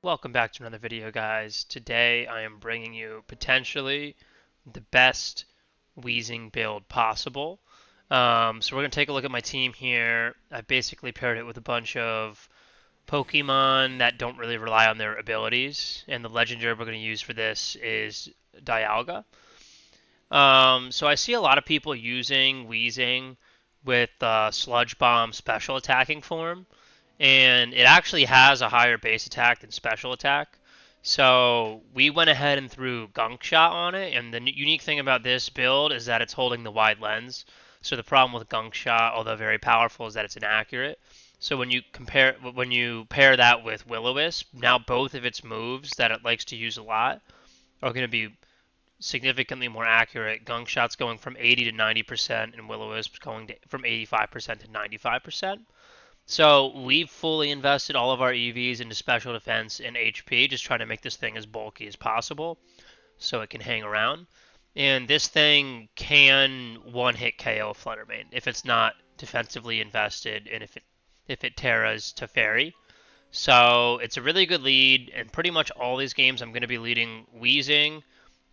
Welcome back to another video, guys. Today I am bringing you potentially the best Weezing build possible. So we're going to take a look at my team here. I basically paired it with a bunch of Pokemon that don't really rely on their abilities, and the legendary we're going to use for this is Dialga. So I see a lot of people using Weezing with Sludge Bomb special attacking form, and it actually has a higher base attack than special attack. So we went ahead and threw Gunk Shot on it, and the unique thing about this build is that it's holding the wide lens. So the problem with Gunk Shot, although very powerful, is that it's inaccurate. So when you pair that with Will-O-Wisp, now both of its moves that it likes to use a lot are going to be significantly more accurate. Gunk Shot's going from 80 to 90%, and Will-O-Wisp's going from 85% to 95%. So we've fully invested all of our EVs into special defense and HP, just trying to make this thing as bulky as possible so it can hang around. And this thing can one-hit KO Fluttermane if it's not defensively invested and if it Terras to Fairy. So it's a really good lead, and pretty much all these games I'm going to be leading Weezing,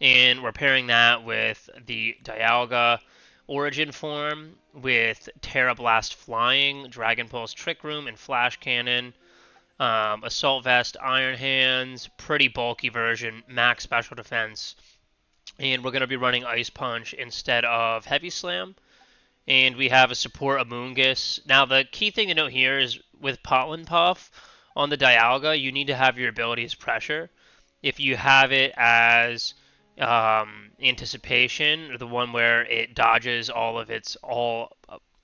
and we're pairing that with the Dialga Origin form with Terra Blast Flying, Dragon Pulse Trick Room, and Flash Cannon. Assault Vest, Iron Hands, pretty bulky version, max special defense. And we're going to be running Ice Punch instead of Heavy Slam. And we have a support Amoonguss. Now, the key thing to note here is with Pollen Puff on the Dialga, you need to have your ability as Pressure. If you have it as Anticipation, or the one where it dodges all of its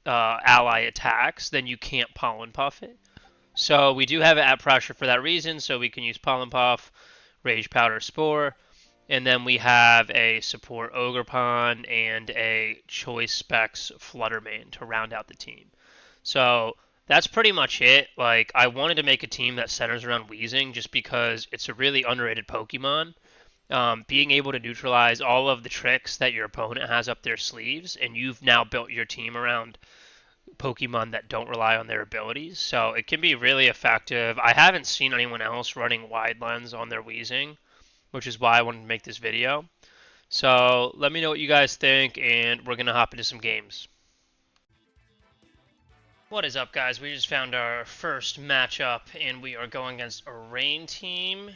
ally attacks, then you can't Pollen Puff it. So we do have it at Pressure for that reason, so we can use Pollen Puff, Rage Powder Spore, and then we have a support Ogerpon and a Choice Specs Fluttermane to round out the team. So that's pretty much it. Like, I wanted to make a team that centers around Weezing just because it's a really underrated Pokemon. Being able to neutralize all of the tricks that your opponent has up their sleeves, and you've now built your team around Pokemon that don't rely on their abilities. So it can be really effective. I haven't seen anyone else running Wide Lens on their Weezing, which is why I wanted to make this video. So let me know what you guys think, and we're going to hop into some games. What is up, guys? We just found our first matchup, and we are going against a Rain team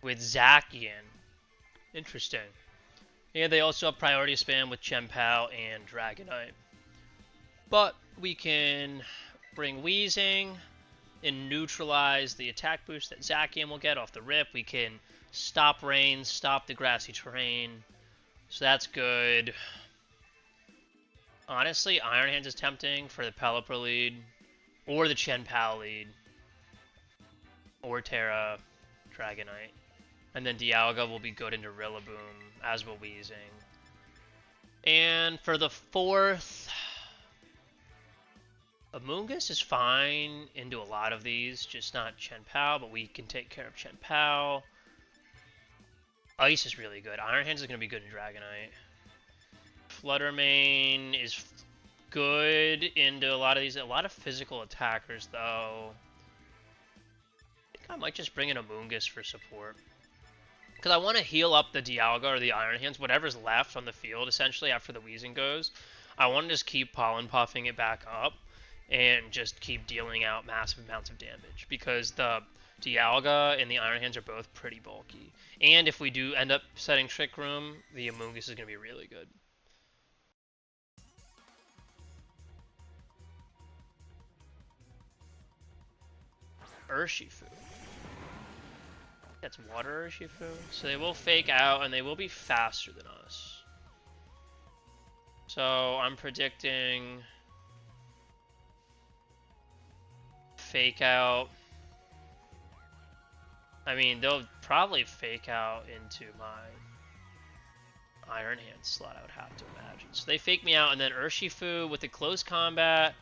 with Zacian. Interesting. And they also have priority spam with Chien-Pao and Dragonite. But we can bring Weezing and neutralize the attack boost that Zacian will get off the rip. We can stop rain, stop the grassy terrain. So that's good. Honestly, Iron Hands is tempting for the Pelipper lead, or the Chien-Pao lead, or Terra, Dragonite. And then Dialga will be good into Rillaboom, as will Weezing. And for the fourth, Amoonguss is fine into a lot of these, just not Chien-Pao, but we can take care of Chien-Pao. Ice is really good. Iron Hands is going to be good in Dragonite. Fluttermane is good into a lot of these. A lot of physical attackers, though. I think I might just bring in Amoonguss for support. Because I want to heal up the Dialga or the Iron Hands, whatever's left on the field, essentially, after the Weezing goes. I want to just keep Pollen Puffing it back up and just keep dealing out massive amounts of damage. Because the Dialga and the Iron Hands are both pretty bulky. And if we do end up setting Trick Room, the Amoonguss is going to be really good. Urshifu. That's Water Urshifu. So they will fake out and they will be faster than us. So I'm predicting fake out. I mean, they'll probably fake out into my Iron Hand slot, I would have to imagine. So they fake me out, and then Urshifu with the close combat,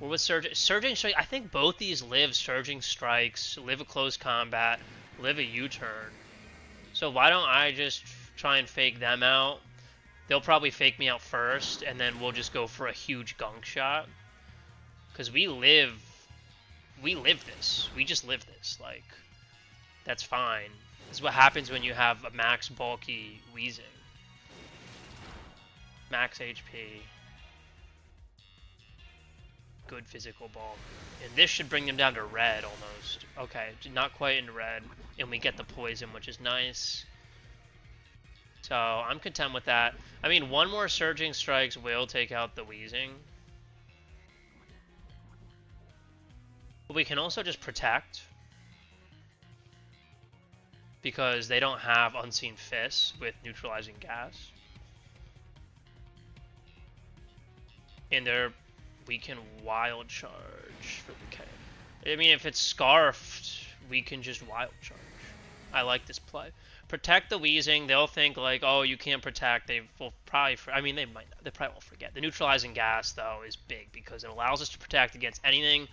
or with Surging Strike. I think both these live Surging Strikes, live a close combat, live a U-turn. So why don't I just try and fake them out? They'll probably fake me out first, and then we'll just go for a huge Gunk Shot. Because we live this. We just live this. Like, That's fine. This is what happens when you have a max bulky Weezing. Max HP. Good physical bulk. And this should bring them down to red almost. Okay, not quite into red. And we get the poison, which is nice. So I'm content with that. I mean, one more Surging Strikes will take out the Weezing. But we can also just protect. Because they don't have Unseen Fists with Neutralizing Gas. And we can Wild Charge for the K. I mean, if it's Scarfed, we can just Wild Charge. I like this play. Protect the Weezing. They'll think like, oh, you can't protect. They will probably. I mean, they might. They probably won't forget. The Neutralizing Gas though is big because it allows us to protect against anything,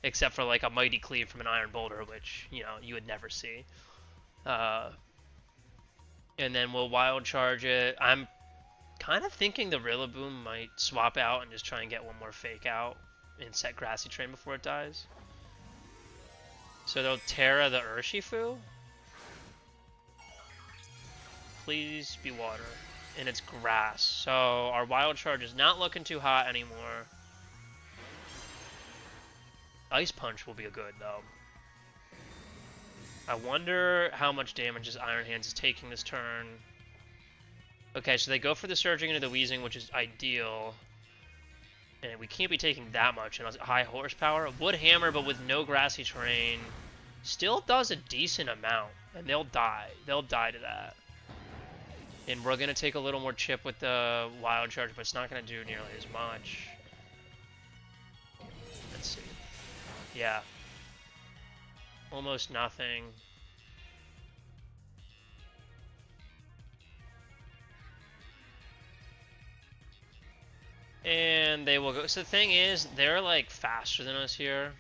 except for like a Mighty Cleave from an Iron Boulder, which you would never see. And then we'll Wild Charge it. I'm kind of thinking the Rillaboom might swap out and just try and get one more Fake out and set Grassy Train before it dies. So they'll Terra the Urshifu. Please be water. And it's grass. So our Wild Charge is not looking too hot anymore. Ice Punch will be a good though. I wonder how much damage his Iron Hands is taking this turn. Okay, so they go for the Surging into the Weezing, which is ideal. And we can't be taking that much. And high horsepower. Wood Hammer, but with no Grassy Terrain. Still does a decent amount. And they'll die. They'll die to that. And we're going to take a little more chip with the Wild Charge, but it's not going to do nearly as much. Let's see. Yeah. Almost nothing. And they will go. So the thing is, they're like faster than us here.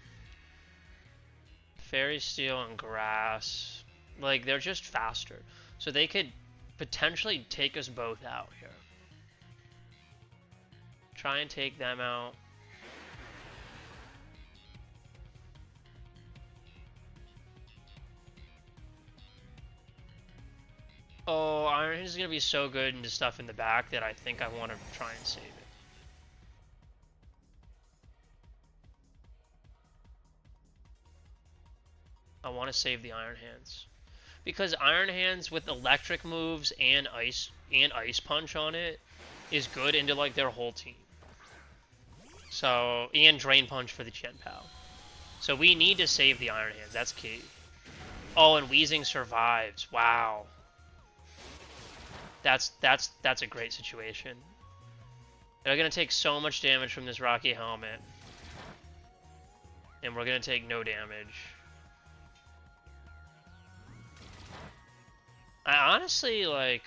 Fairy Steel and Grass. Like, they're just faster. So they could potentially take us both out here. Try and take them out. Oh, Iron Hands is going to be so good into stuff in the back that I think I want to try and save it. I want to save the Iron Hands. Because Iron Hands with electric moves and Ice Punch on it is good into like their whole team. So, and Drain Punch for the Chen Pao. So we need to save the Iron Hands, that's key. Oh, and Weezing survives. Wow. That's a great situation. They're gonna take so much damage from this Rocky Helmet. And we're gonna take no damage. I honestly, like...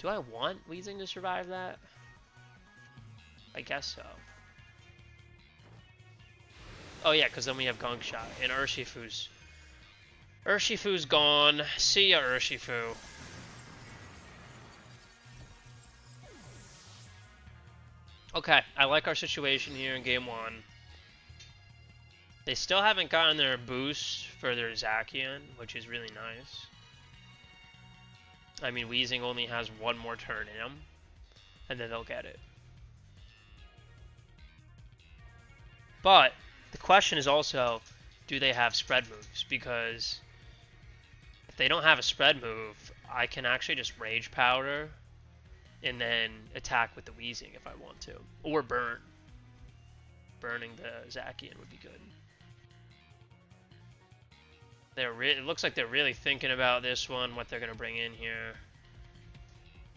Do I want Weezing to survive that? I guess so. Oh yeah, because then we have Gunk Shot. And Urshifu's gone. See ya, Urshifu. Okay, I like our situation here in Game 1. They still haven't gotten their boost for their Zacian, which is really nice. I mean, Weezing only has one more turn in him, and then they'll get it. But the question is also, do they have spread moves? Because if they don't have a spread move, I can actually just Rage Powder and then attack with the Weezing if I want to. Or burn. Burning the Zacian would be good. It looks like they're really thinking about this one, what they're going to bring in here.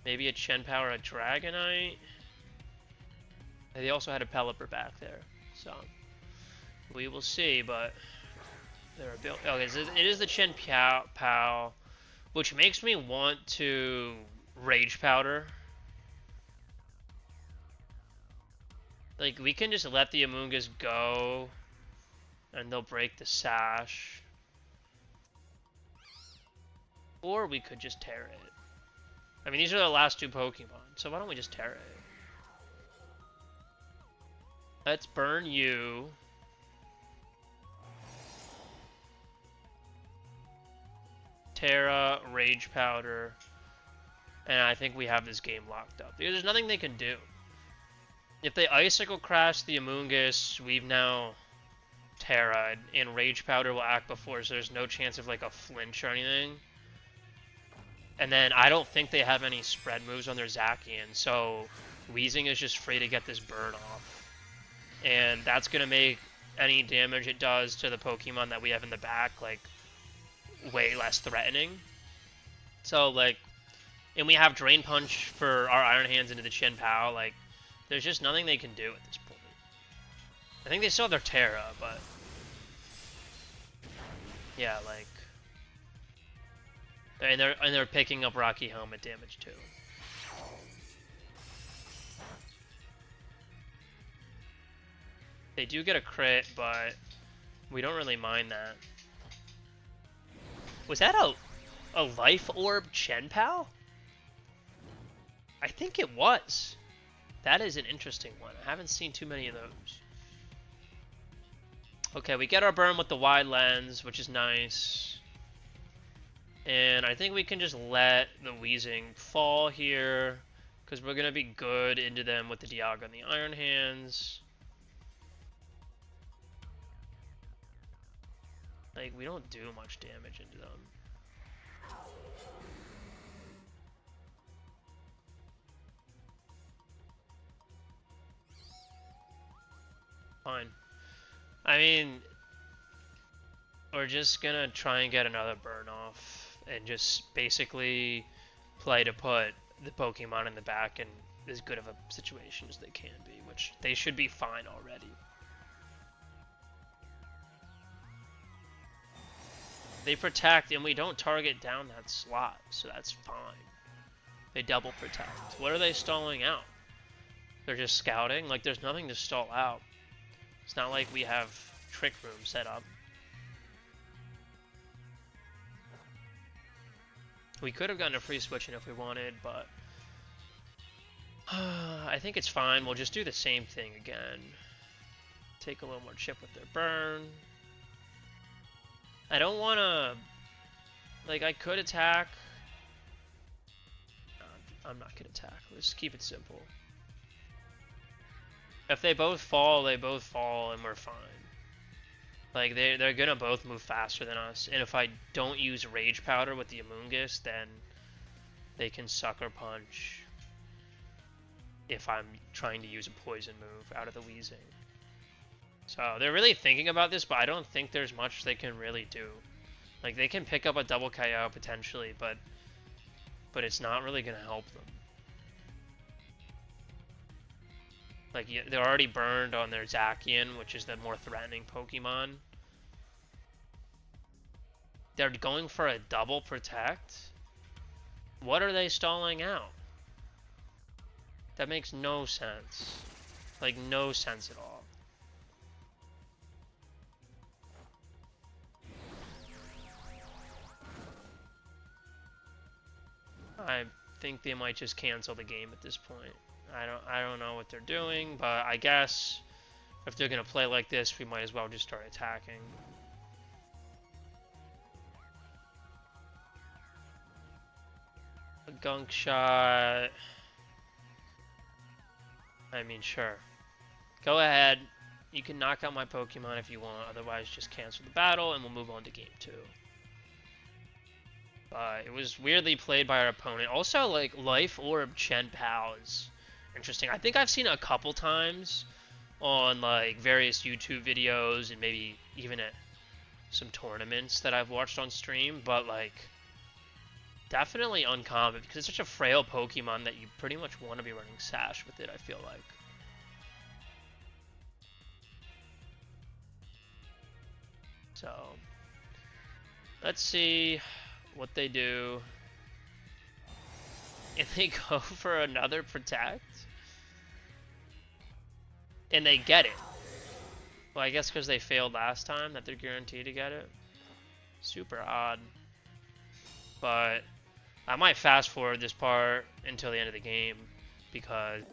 Maybe a Chen Pao or a Dragonite. They also had a Pelipper back there, so we will see, but they're a build. Okay, so it is the Chen Pao, which makes me want to Rage Powder. Like, we can just let the Amoonguss go, and they'll break the Sash. Or we could just tear it. I mean, these are the last two Pokemon, so why don't we just tear it? Let's burn you. Terra, Rage Powder, and I think we have this game locked up. Because there's nothing they can do. If they Icicle Crash the Amoonguss, we've now Terra, and Rage Powder will act before, so there's no chance of like a flinch or anything. And then I don't think they have any spread moves on their Zacian, so Weezing is just free to get this burn off. And that's going to make any damage it does to the Pokemon that we have in the back, like, way less threatening. So, like, and we have Drain Punch for our Iron Hands into the Chin Pao, like, there's just nothing they can do at this point. I think they still have their Terra, but yeah, like, and they're picking up Rocky Helmet damage too. They do get a crit, but we don't really mind that. Was that a Life Orb Chenpao? I think it was. That is an interesting one. I haven't seen too many of those. Okay, we get our burn with the wide lens, which is nice. And I think we can just let the Weezing fall here, because we're going to be good into them with the Dialga and the Iron Hands. Like, we don't do much damage into them. Fine. I mean, we're just gonna try and get another burn off and just basically play to put the Pokemon in the back in as good of a situation as they can be, which they should be fine already. They protect, and we don't target down that slot, so that's fine. They double protect. What are they stalling out? They're just scouting? Like, there's nothing to stall out. It's not like we have Trick Room set up. We could have gotten a free switch in if we wanted, but I think it's fine. We'll just do the same thing again. Take a little more chip with their burn. I don't want to... Like, I could attack. I'm not going to attack. Let's keep it simple. If they both fall, and we're fine. Like, they're going to both move faster than us. And if I don't use Rage Powder with the Amoonguss, then they can Sucker Punch if I'm trying to use a Poison move out of the Weezing. So, they're really thinking about this, but I don't think there's much they can really do. Like, they can pick up a double KO potentially, but it's not really going to help them. Like, they're already burned on their Zacian, which is the more threatening Pokemon. They're going for a double protect? What are they stalling out? That makes no sense. Like, no sense at all. I think they might just cancel the game at this point. I don't know what they're doing, but I guess if they're gonna play like this, we might as well just start attacking. A gunk shot. I mean, sure. Go ahead. You can knock out my Pokemon if you want. Otherwise, just cancel the battle and we'll move on to game 2. It was weirdly played by our opponent. Also, like, Life Orb Chenpao is interesting. I think I've seen it a couple times on, like, various YouTube videos and maybe even at some tournaments that I've watched on stream, but, like, definitely uncommon because it's such a frail Pokemon that you pretty much want to be running Sash with it, I feel like. So, let's see what they do. And they go for another protect. And they get it. Well, I guess because they failed last time that they're guaranteed to get it. Super odd. But I might fast forward this part until the end of the game because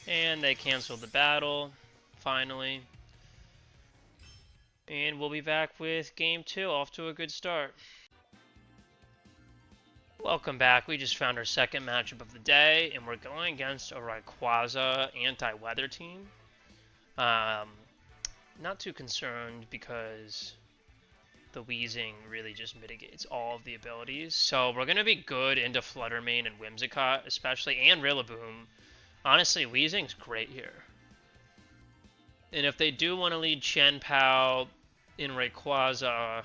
And they canceled the battle, finally. And we'll be back with game 2, off to a good start. Welcome back. We just found our second matchup of the day, and we're going against a Rayquaza anti-weather team. Not too concerned because the Weezing really just mitigates all of the abilities. So we're going to be good into Flutter Mane and Whimsicott, especially, and Rillaboom. Honestly, Weezing's great here. And if they do want to lead Chien-Pao in Rayquaza,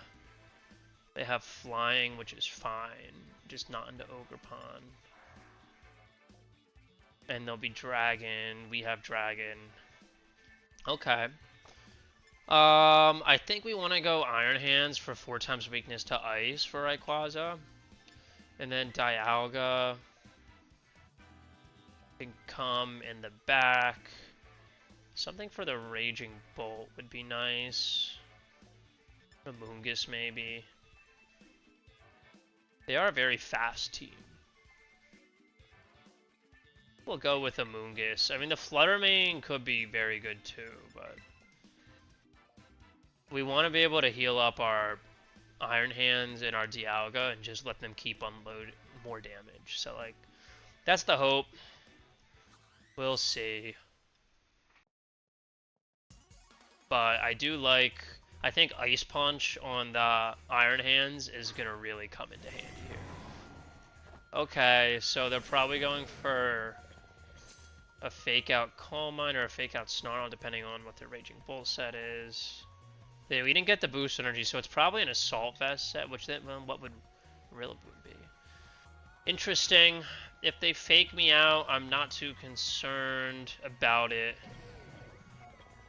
they have Flying, which is fine. Just not into Ogerpon. And they'll be Dragon. We have Dragon. Okay. I think we want to go Iron Hands for 4 times weakness to Ice for Rayquaza. And then Dialga can come in the back. Something for the Raging Bolt would be nice. Amoonguss maybe. They are a very fast team. We'll go with Amoonguss. I mean, the Flutter Mane could be very good too, but we want to be able to heal up our Iron Hands and our Dialga and just let them keep unload more damage. So, like, that's the hope. We'll see. But I do like... I think Ice Punch on the Iron Hands is going to really come into handy here. Okay, so they're probably going for a Fake Out Calm Mind or a Fake Out Snarl, depending on what their Raging Bull set is. Yeah, we didn't get the boost energy, so it's probably an Assault Vest set, which then, well, what would Rillaboom be? Interesting. If they fake me out, I'm not too concerned about it.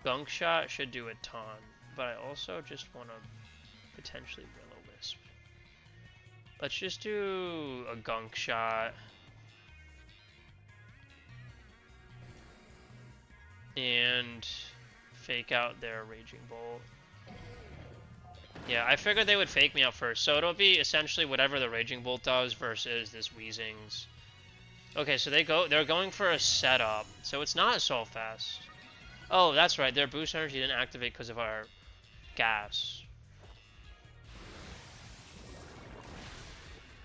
Gunk Shot should do a ton, but I also just want to potentially Will-O-Wisp. Let's just do a Gunk Shot. And fake out their Raging Bolt. Yeah, I figured they would fake me out first, so it'll be essentially whatever the Raging Bolt does versus this Weezing's. Okay, so they're going for a setup, so it's not Assault Fast. Oh, that's right, their boost energy didn't activate because of our gas.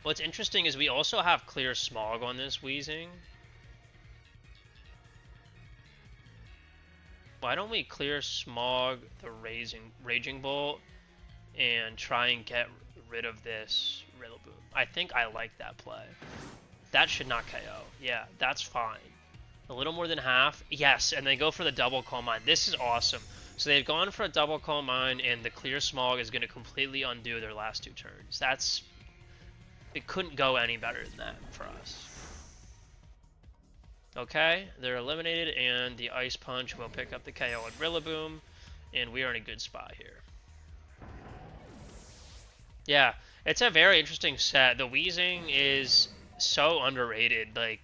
What's interesting is we also have Clear Smog on this Weezing. Why don't we Clear Smog the Raging Bolt and try and get rid of this Rillaboom? I think I like that play. That should not KO. Yeah, that's fine. A little more than half. Yes, and they go for the double Calm Mind. This is awesome. So they've gone for a double Calm Mind, and the Clear Smog is going to completely undo their last 2 turns. That's... It couldn't go any better than that for us. Okay, they're eliminated, and the Ice Punch will pick up the KO at Rillaboom, and we are in a good spot here. Yeah, it's a very interesting set. The Weezing is so underrated. Like,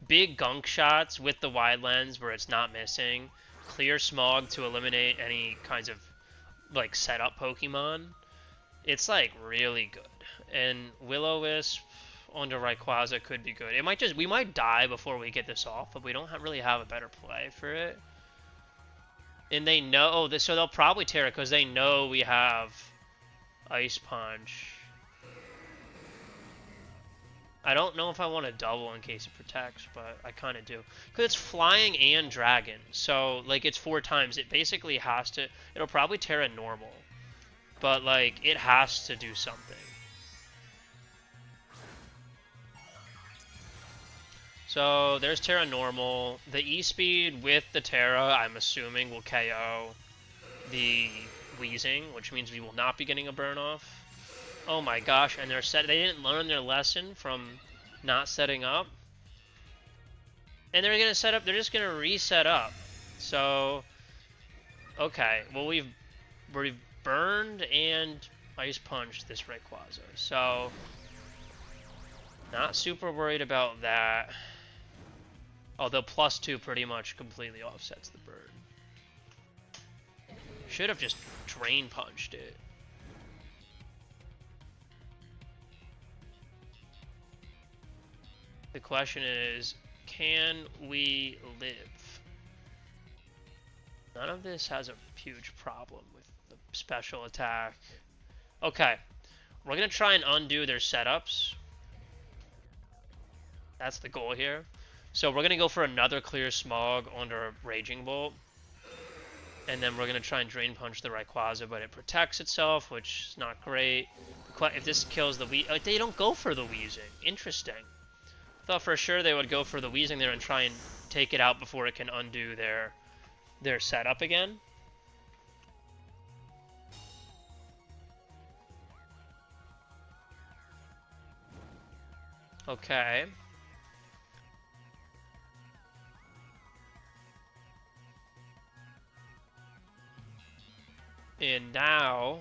big Gunk Shots with the wide lens where it's not missing. Clear Smog to eliminate any kinds of, like, setup Pokemon. It's, like, really good. And Will-O-Wisp onto Rayquaza could be good. It might just... We might die before we get this off, but we don't really have a better play for it. And they know... So they'll probably tear it because they know we have Ice Punch. I don't know if I want to double in case it protects, but I kind of do. Because it's Flying and Dragon, so, like, it's 4 times. It basically has to... It'll probably tear a normal. But, like, it has to do something. So, there's Terra Normal. The E-Speed with the Terra, I'm assuming, will KO the Weezing, which means we will not be getting a burn-off. Oh my gosh, and they didn't learn their lesson from not setting up. And they're gonna set up, they're just gonna reset up. So, okay, well we've burned and Ice Punched this Rayquaza. So, not super worried about that. Although +2 pretty much completely offsets the burn. Should have just Drain Punched it. The question is, can we live? None of this has a huge problem with the special attack. Okay, we're going to try and undo their setups. That's the goal here. So we're going to go for another clear smog under Raging Bolt. And then we're going to try and Drain Punch the Rayquaza, but it protects itself, which is not great. If this kills the Weezing... they don't go for the Weezing. Interesting. Thought for sure they would go for the Weezing there and try and take it out before it can undo their setup again. Okay. And now...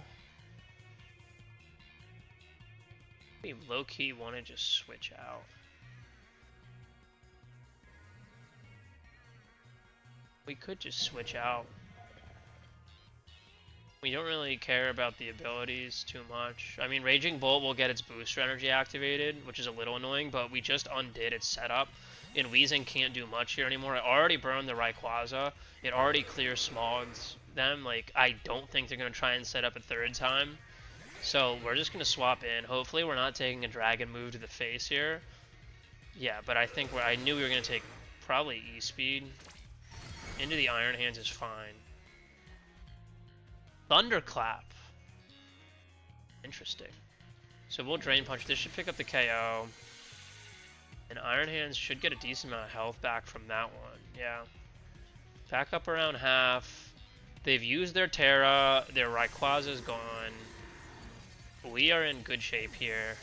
we low-key want to just switch out. We could just switch out. We don't really care about the abilities too much. I mean, Raging Bolt will get its booster energy activated, which is a little annoying, but we just undid its setup. And Weezing can't do much here anymore. I already burned the Rayquaza. It already clear smogs them. Like, I don't think they're going to try and set up a third time. So we're just going to swap in. Hopefully we're not taking a dragon move to the face here. Yeah, but I think I knew we were going to take probably E-Speed. Into the Iron Hands is fine. Thunderclap. Interesting. So we'll Drain Punch. This should pick up the KO. And Iron Hands should get a decent amount of health back from that one. Yeah. Back up around half. They've used their Terra. Their Rayquaza's gone. We are in good shape here.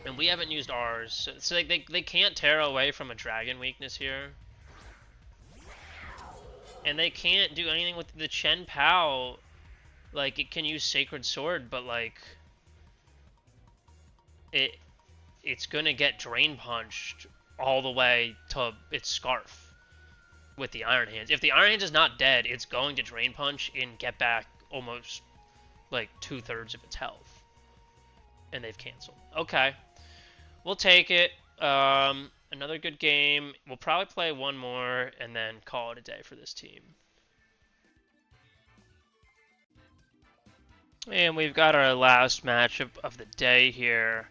And we haven't used ours. So they can't Terra away from a Dragon weakness here. And they can't do anything with the Chen Pao. Like, it can use Sacred Sword, but, like... It's gonna get Drain Punched all the way to its Scarf with the Iron Hands. If the Iron Hands is not dead, it's going to Drain Punch and get back almost, like, 2/3 of its health. And they've canceled. Okay. We'll take it. Another good game. We'll probably play one more and then call it a day for this team. And we've got our last match of the day here.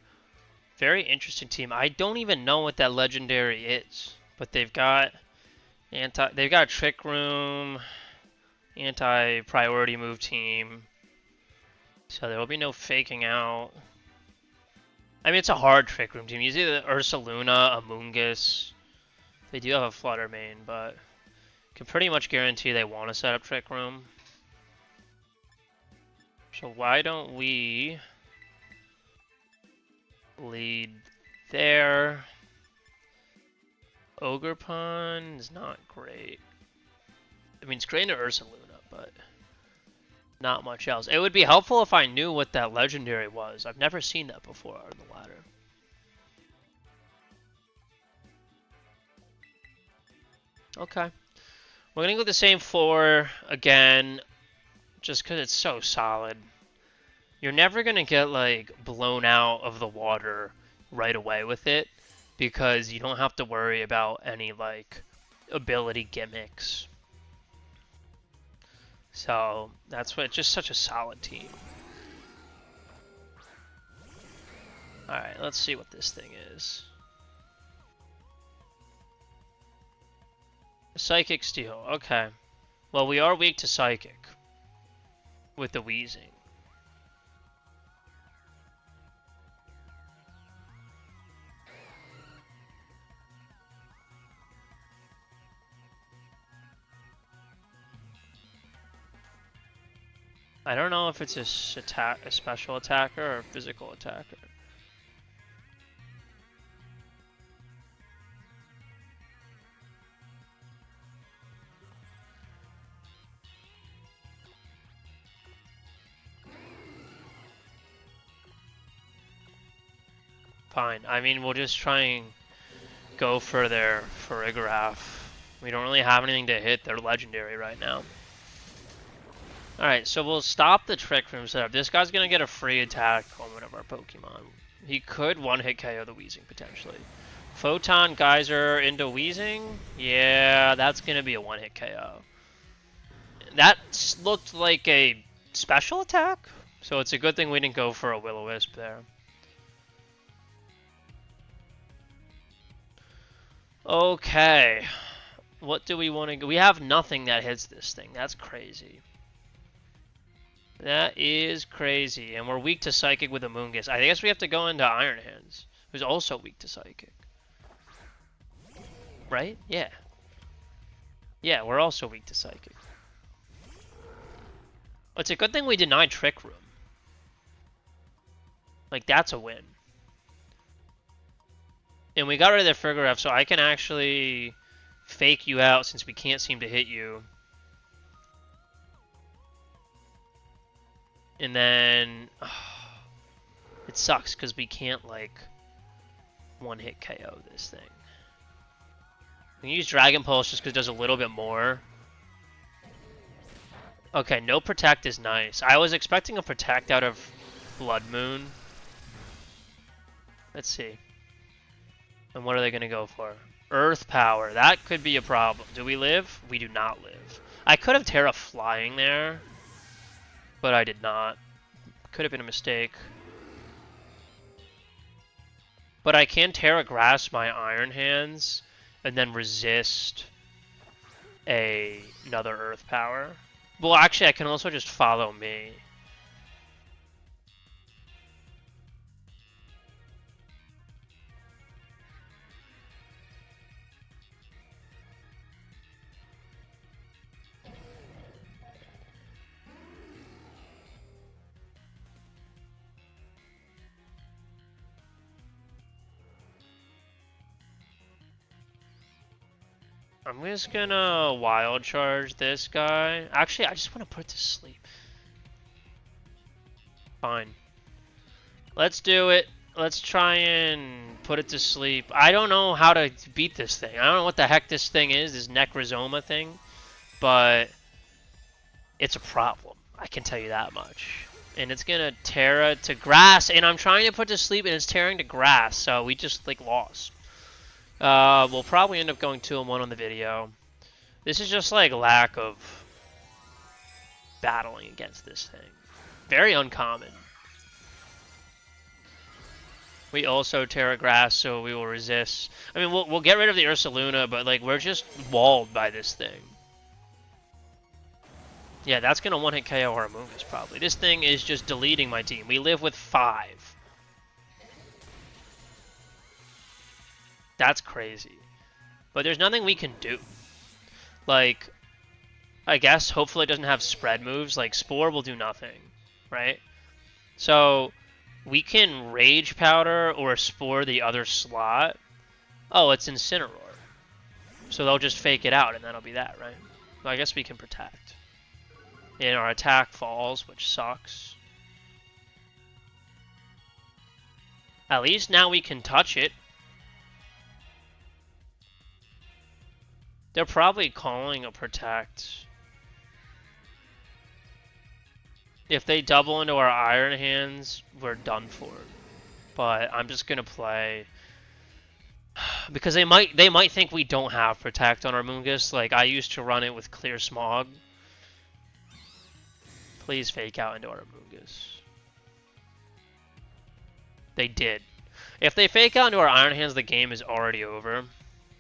Very interesting team. I don't even know what that legendary is, but they've got a Trick Room, anti-priority move team. So there will be no faking out. I mean, it's a hard Trick Room team. Usually the Ursaluna, Amoonguss. They do have a Flutter main, but can pretty much guarantee they want to set up Trick Room. So why don't we lead there? Ogerpon is not great. I mean, it's great to Ursaluna, but not much else. It would be helpful if I knew what that legendary was. I've never seen that before on the ladder. Okay. We're going to go the same floor again, just because it's so solid. You're never going to get, like, blown out of the water right away with it, because you don't have to worry about any, like, ability gimmicks. So that's what, just such a solid team. Alright, let's see what this thing is. Psychic Steel, okay. Well, we are weak to Psychic with the Weezing. I don't know if it's a special attacker or a physical attacker. Fine. I mean, we'll just try and go for their Farigiraf. We don't really have anything to hit their legendary right now. Alright, so we'll stop the Trick Room setup. This guy's going to get a free attack on one of our Pokemon. He could one-hit KO the Weezing, potentially. Photon Geyser into Weezing? Yeah, that's going to be a one-hit KO. That looked like a special attack, so it's a good thing we didn't go for a Will-O-Wisp there. Okay. What do we want to go? We have nothing that hits this thing. That's crazy. That is crazy. And we're weak to Psychic with Amoonguss. I guess we have to go into Iron Hands, who's also weak to Psychic. Right? Yeah. Yeah, we're also weak to Psychic. It's a good thing we denied Trick Room. Like, that's a win. And we got rid of their Frigoref, so I can actually fake you out since we can't seem to hit you. And then it sucks because we can't like one-hit KO this thing. We can use Dragon Pulse just because it does a little bit more. Okay, no Protect is nice. I was expecting a Protect out of Blood Moon. Let's see. And what are they going to go for? Earth Power. That could be a problem. Do we live? We do not live. I could have Terra Flying there, but I did not. Could have been a mistake. But I can Terra Grass my Iron Hands and then resist another Earth Power. Well, actually, I can also just follow me. I'm just gonna Wild Charge this guy. Actually, I just want to put it to sleep. Fine. Let's do it. Let's try and put it to sleep. I don't know how to beat this thing. I don't know what the heck this thing is, this Necrozoma thing. But it's a problem. I can tell you that much. And it's gonna Terra to Grass, and I'm trying to put to sleep, and it's tearing to Grass, so we just, like, lost. We'll probably end up going 2-1 on the video. This is just like lack of battling against this thing. Very uncommon. We also Terra Grass, so we will resist. I mean, we'll get rid of the Ursaluna, but like we're just walled by this thing. Yeah, that's gonna one-hit KO our Amoonguss probably. This thing is just deleting my team. We live with 5. That's crazy. But there's nothing we can do. Like, I guess hopefully it doesn't have spread moves. Like, Spore will do nothing, right? So, we can Rage Powder or Spore the other slot. Oh, it's Incineroar. So they'll just fake it out and that'll be that, right? So I guess we can Protect. And our attack falls, which sucks. At least now we can touch it. They're probably calling a Protect. If they double into our Iron Hands, we're done for. But I'm just gonna play because they might think we don't have Protect on our Amoonguss. Like I used to run it with Clear Smog. Please fake out into our Amoonguss. They did. If they fake out into our Iron Hands, the game is already over.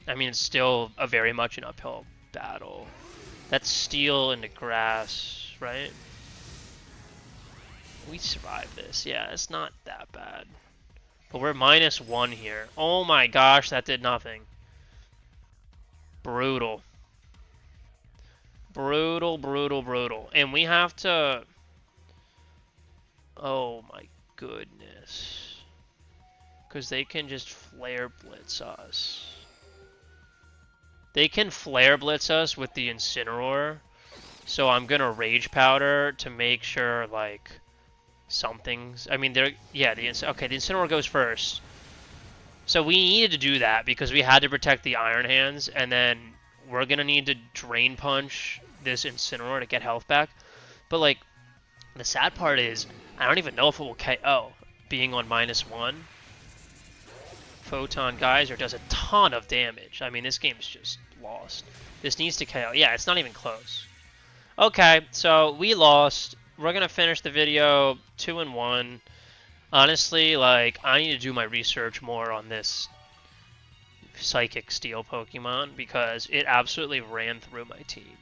I mean, it's still a very much an uphill battle. That's Steel into Grass, right? We survived this. Yeah, it's not that bad. But we're -1 here. Oh my gosh, that did nothing. Brutal. Brutal, brutal, brutal. And we have to... Oh my goodness. Because they can just Flare Blitz us. They can Flare Blitz us with the Incineroar. So I'm gonna Rage Powder to make sure, like, something's... I mean, yeah, the Incineroar goes first. So we needed to do that because we had to protect the Iron Hands, and then we're gonna need to Drain Punch this Incineroar to get health back. But, like, the sad part is, I don't even know if it will KO, being on -1. Photon Geyser does a ton of damage. I mean, this game's just lost. This needs to KO. Yeah, it's not even close. Okay, so we lost. We're going to finish the video 2-1. Honestly, like, I need to do my research more on this Psychic Steel Pokemon because it absolutely ran through my team.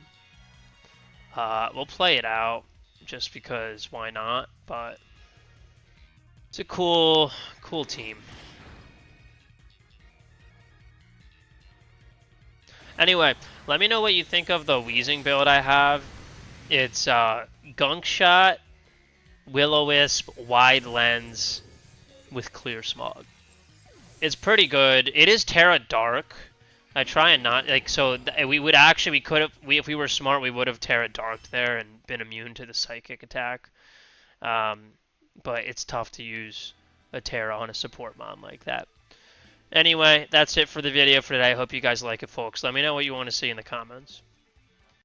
We'll play it out just because why not, but it's a cool team. Anyway, let me know what you think of the Weezing build I have. It's Gunk Shot, Will-O-Wisp, Wide Lens with Clear Smog. It's pretty good. It is Terra Dark. I try and not like so. We would actually we could have if we were smart we would have Terra Darked there and been immune to the Psychic attack. But it's tough to use a Terra on a support mon like that. Anyway, that's it for the video for today. I hope you guys like it, folks. Let me know what you want to see in the comments.